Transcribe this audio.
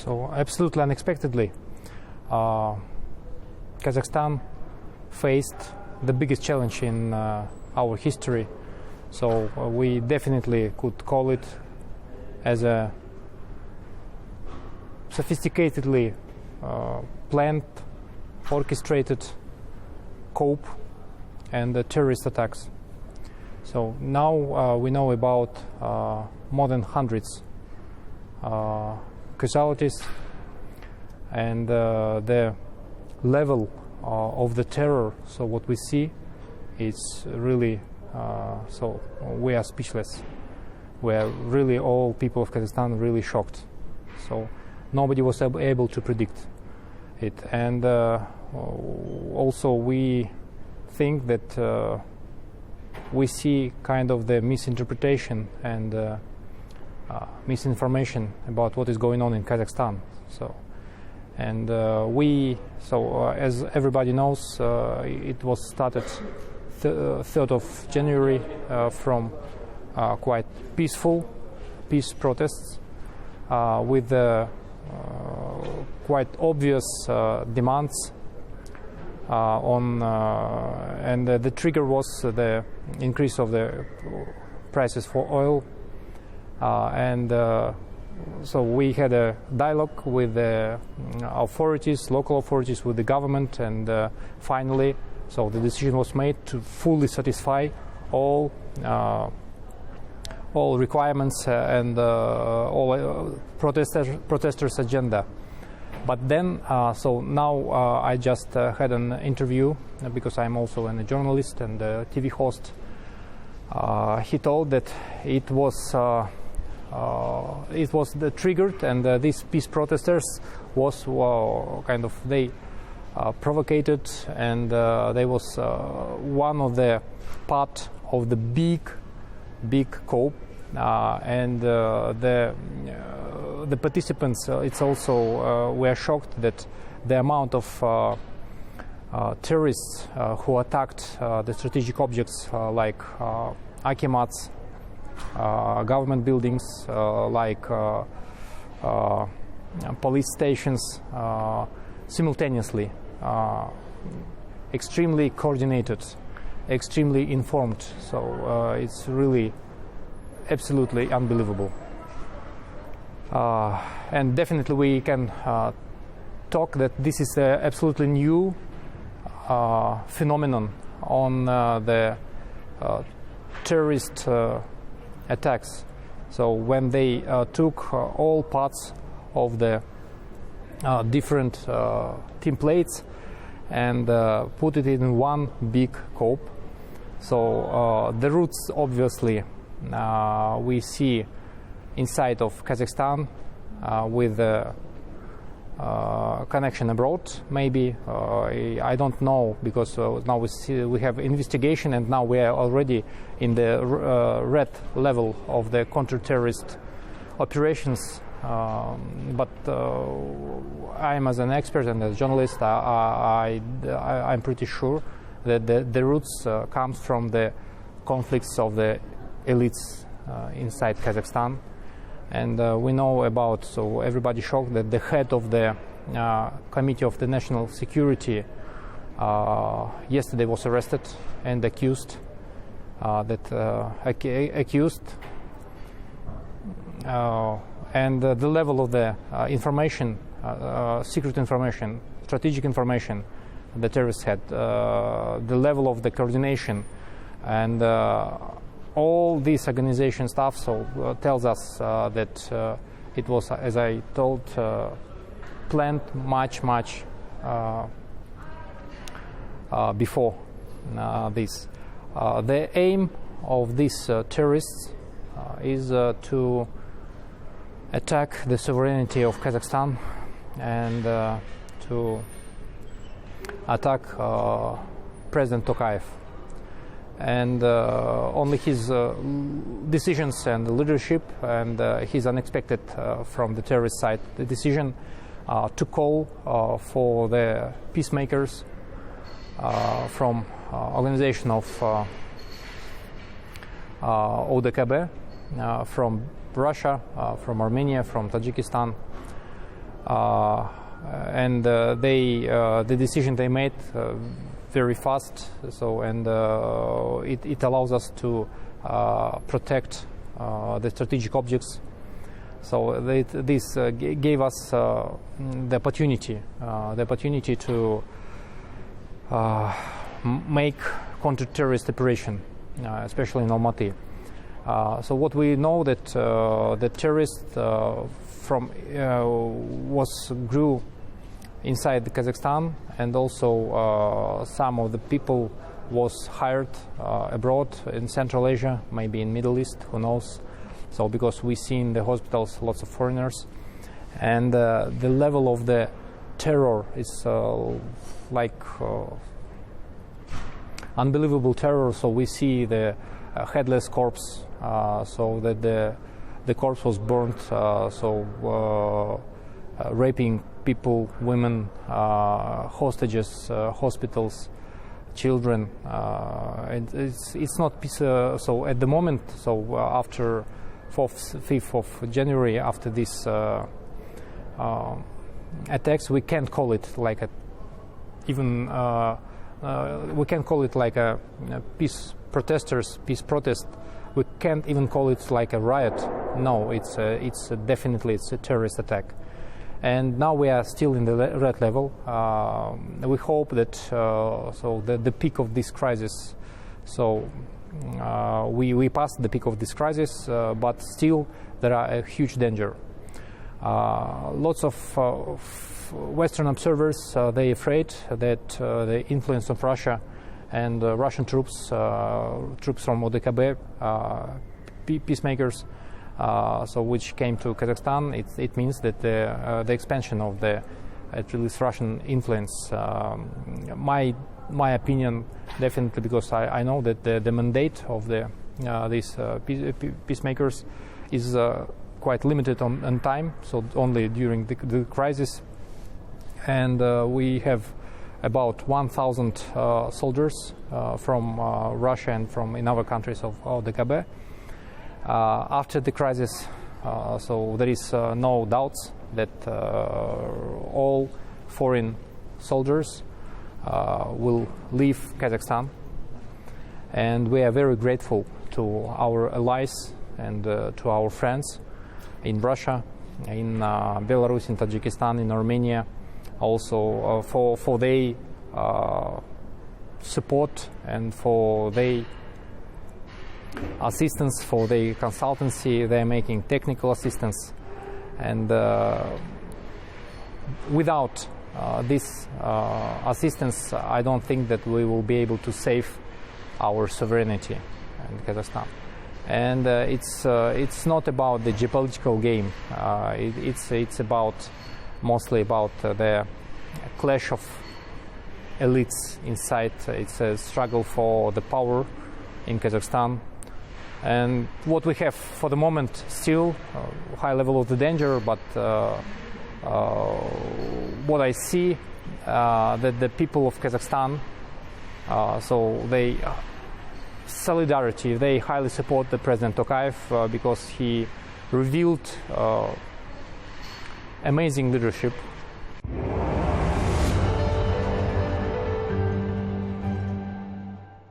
So absolutely unexpectedly, Kazakhstan faced the biggest challenge in our history. So we definitely could call it as a sophisticatedly planned, orchestrated coup and terrorist attacks. So now we know about more than hundreds casualties, and the level of the terror. So what we see is really so we are speechless. We are really, all people of Kazakhstan really shocked. So nobody was able to predict it, and also we think that we see kind of the misinterpretation and misinformation about what is going on in Kazakhstan. So, and as everybody knows, it was started 3rd of January from quite peaceful peace protests with quite obvious demands and the trigger was the increase of the prices for oil, and so we had a dialogue with the authorities, local authorities, with the government, and finally, so the decision was made to fully satisfy all requirements and all protesters' agenda. But then, so now I just had an interview because I'm also a journalist and a TV host. He told that it was triggered, and these peace protesters was kind of they provocated, and they was one of the part of the big coup, and the participants it's also were shocked that the amount of terrorists who attacked the strategic objects like akimats, government buildings, like police stations, simultaneously, extremely coordinated, extremely informed. So it's really absolutely unbelievable. And definitely we can talk that this is an absolutely new phenomenon on the terrorist attacks. So when they took all parts of the different templates and put it in one big coup. So the roots, obviously, we see inside of Kazakhstan with connection abroad, maybe. I don't know, because now we have investigation, and now we are already in the red level of the counter-terrorist operations. But I'm, as an expert and as a journalist, I'm pretty sure that the roots comes from the conflicts of the elites inside Kazakhstan. And we know about, so everybody shocked that the head of the Committee of the National Security yesterday was arrested and accused, and the level of the information, secret information, strategic information the terrorists had, the level of the coordination, and all these organization stuff, so tells us that it was, as I told, planned much before this. The aim of these terrorists is to attack the sovereignty of Kazakhstan and to attack President Tokayev. And only his decisions and leadership and his unexpected from the terrorist side, the decision to call for the peacemakers from organization of ODKB, from Russia, from Armenia, from Tajikistan, and the decision they made very fast. So and it allows us to protect the strategic objects. So this gave us the opportunity to make counter-terrorist operation, especially in Almaty. So what we know that the terrorists grew inside Kazakhstan, and also some of the people was hired abroad in Central Asia, maybe in Middle East, who knows. So because we see in the hospitals lots of foreigners, and the level of the terror is like unbelievable terror. So we see the headless corpse, so that the corpse was burnt, raping people, women, hostages, hospitals, children. It's not peace. So at the moment, so after 5th of January, after this attacks, we can't call it like a we can call it like a peace protest. We can't even call it like a riot. No, it's definitely a terrorist attack. And now we are still in the red level. We hope that the peak of this crisis. So we passed the peak of this crisis, but still there are a huge danger. Lots of Western observers they afraid that the influence of Russia and Russian troops from ODKB, peacemakers, so which came to Kazakhstan, it means that the expansion of at least Russian influence. My opinion, definitely, because I know that the mandate of these peacemakers is quite limited on time, so only during the crisis. And we have about 1,000 soldiers from Russia and from in other countries of ODKB. After the crisis, so there is no doubts that all foreign soldiers will leave Kazakhstan, and we are very grateful to our allies and to our friends in Russia, in Belarus, in Tajikistan, in Armenia, also for their support and for their assistance, for their consultancy. They're making technical assistance, and without this assistance, I don't think that we will be able to save our sovereignty in Kazakhstan. And it's not about the geopolitical game. It's mostly about the clash of elites inside. It's a struggle for the power in Kazakhstan. And what we have for the moment, still high level of the danger, but what I see, that the people of Kazakhstan, so they solidarity, they highly support the President Tokayev because he revealed amazing leadership